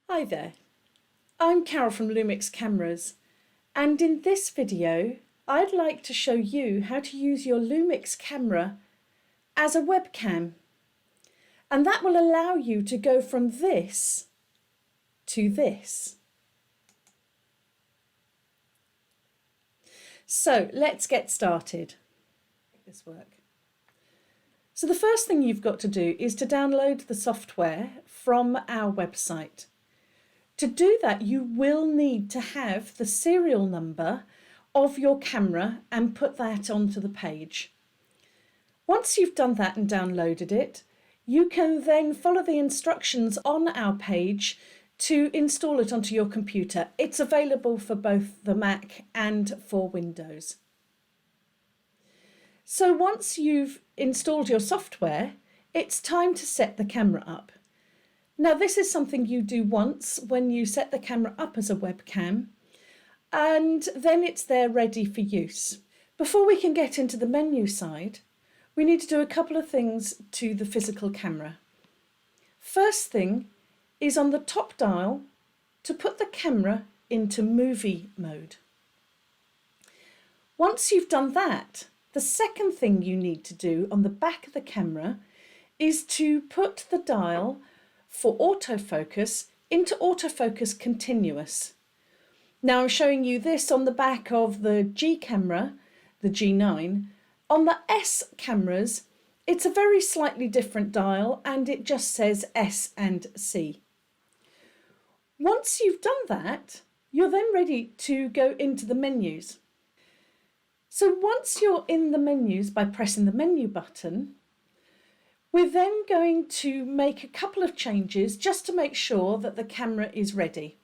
Hi there, I'm Carol from Lumix Cameras, and in this video I'd like to show you how to use your Lumix camera as a webcam, and that will allow you to go from this to this. So let's get started. Make this work. So the first thing you've got to do is to download the software from our website. To do that, you will need to have the serial number of your camera and put that onto the page. Once you've done that and downloaded it, you can then follow the instructions on our page to install it onto your computer. It's available for both the Mac and for Windows. So once you've installed your software, it's time to set the camera up. Now this is something you do once when you set the camera up as a webcam, and then it's there ready for use. Before we can get into the menu side, we need to do a couple of things to the physical camera. First thing is on the top dial to put the camera into movie mode. Once you've done that, the second thing you need to do on the back of the camera is to put the dial for autofocus into autofocus continuous. Now I'm showing you this on the back of the G camera, the G9. On the S cameras, it's a very slightly different dial and it just says S and C. Once you've done that, you're then ready to go into the menus. So once you're in the menus by pressing the menu button, we're then going to make a couple of changes just to make sure that the camera is ready.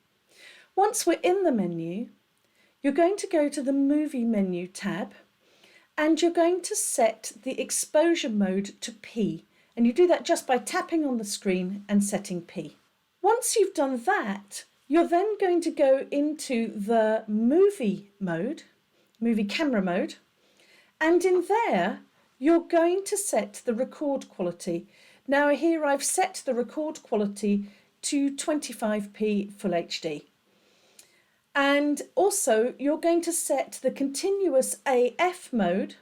Once we're in the menu, you're going to go to the Movie menu tab and you're going to set the exposure mode to P. And you do that just by tapping on the screen and setting P. Once you've done that, you're then going to go into the movie mode, movie camera mode, and in there you're going to set the record quality. Now here I've set the record quality to 25p Full HD. And also you're going to set the continuous AF mode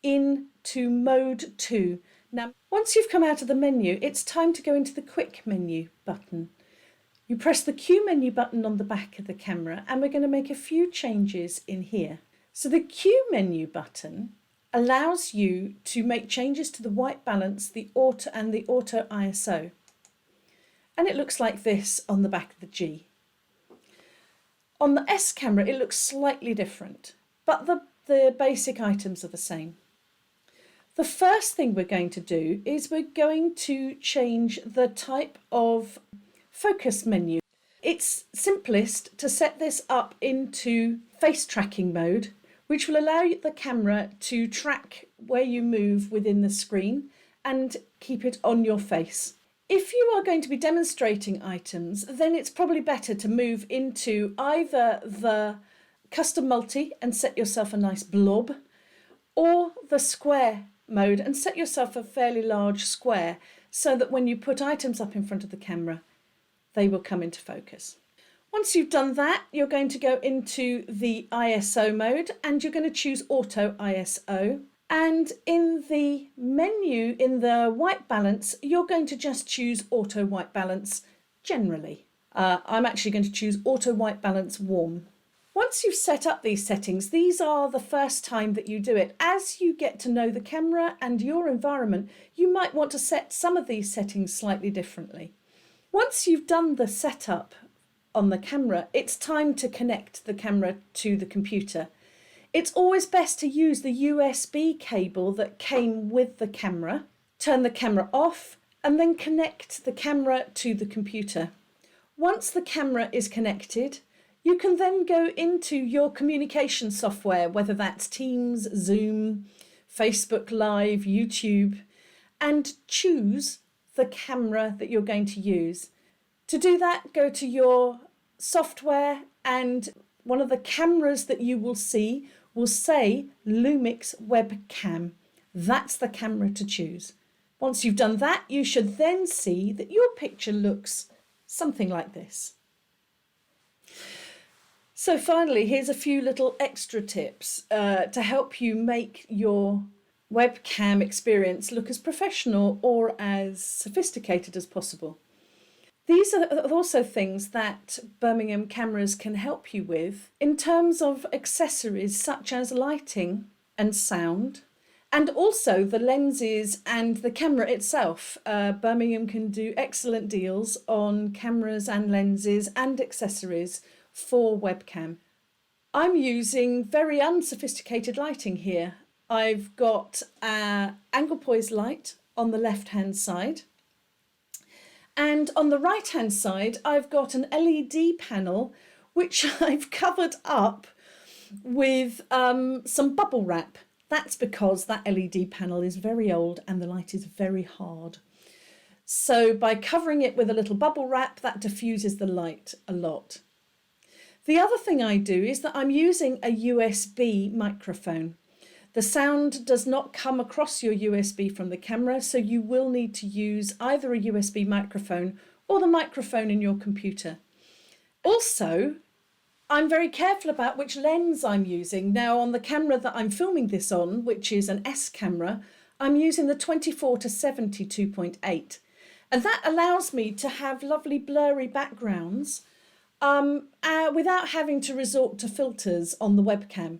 into mode 2. Now once you've come out of the menu, it's time to go into the quick menu button. You press the Q menu button on the back of the camera and we're going to make a few changes in here. So the Q menu button allows you to make changes to the white balance, the auto and the auto ISO. And it looks like this on the back of the G. On the S camera it looks slightly different, but the basic items are the same. The first thing we're going to do is we're going to change the type of focus menu. It's simplest to set this up into face tracking mode, which will allow the camera to track where you move within the screen and keep it on your face. If you are going to be demonstrating items, then it's probably better to move into either the custom multi and set yourself a nice blob, or the square mode and set yourself a fairly large square so that when you put items up in front of the camera, they will come into focus. Once you've done that, you're going to go into the ISO mode and you're going to choose Auto ISO. And in the menu, in the white balance, you're going to just choose Auto White Balance generally. I'm actually going to choose Auto White Balance Warm. Once you've set up these settings, these are the first time that you do it. As you get to know the camera and your environment, you might want to set some of these settings slightly differently. Once you've done the setup on the camera, it's time to connect the camera to the computer. It's always best to use the USB cable that came with the camera, turn the camera off, and then connect the camera to the computer. Once the camera is connected, you can then go into your communication software, whether that's Teams, Zoom, Facebook Live, YouTube, and choose the camera that you're going to use. To do that, go to your software and one of the cameras that you will see will say Lumix Webcam. That's the camera to choose. Once you've done that, you should then see that your picture looks something like this. So finally, here's a few little extra tips to help you make your webcam experience look as professional or as sophisticated as possible. These are also things that Bermingham Cameras can help you with in terms of accessories such as lighting and sound, and also the lenses and the camera itself. Bermingham can do excellent deals on cameras and lenses and accessories for webcam. I'm using very unsophisticated lighting here. I've got an angle poise light on the left-hand side. And on the right-hand side, I've got an LED panel, which I've covered up with some bubble wrap. That's because that LED panel is very old and the light is very hard. So by covering it with a little bubble wrap, that diffuses the light a lot. The other thing I do is that I'm using a USB microphone. The sound does not come across your USB from the camera, so you will need to use either a USB microphone or the microphone in your computer. Also, I'm very careful about which lens I'm using. Now, on the camera that I'm filming this on, which is an S camera, I'm using the 24-70 2.8. And that allows me to have lovely blurry backgrounds without having to resort to filters on the webcam.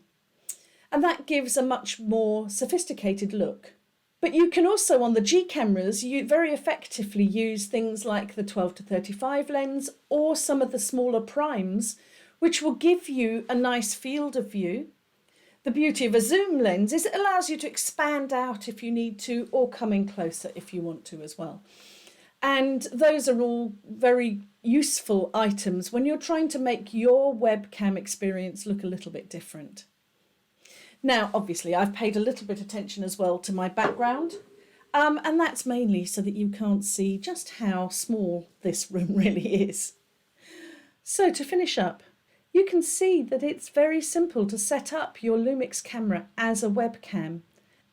And that gives a much more sophisticated look. But you can also, on the G cameras, you very effectively use things like the 12-35 lens or some of the smaller primes, which will give you a nice field of view. The beauty of a zoom lens is it allows you to expand out if you need to, or come in closer if you want to as well. And those are all very useful items when you're trying to make your webcam experience look a little bit different. Now, obviously, I've paid a little bit of attention as well to my background, and that's mainly so that you can't see just how small this room really is. So to finish up, you can see that it's very simple to set up your Lumix camera as a webcam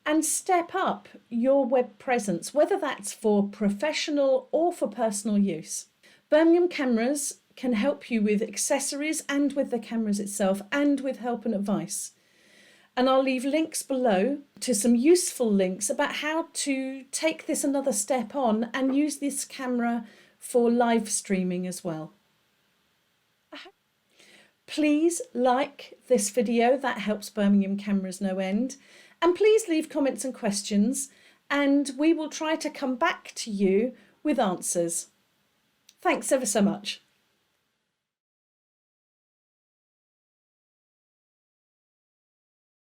and step up your web presence, whether that's for professional or for personal use. Bermingham Cameras can help you with accessories and with the cameras itself and with help and advice. And I'll leave links below to some useful links about how to take this another step on and use this camera for live streaming as well. Please like this video, that helps Bermingham Cameras no end. And please leave comments and questions, and we will try to come back to you with answers. Thanks ever so much.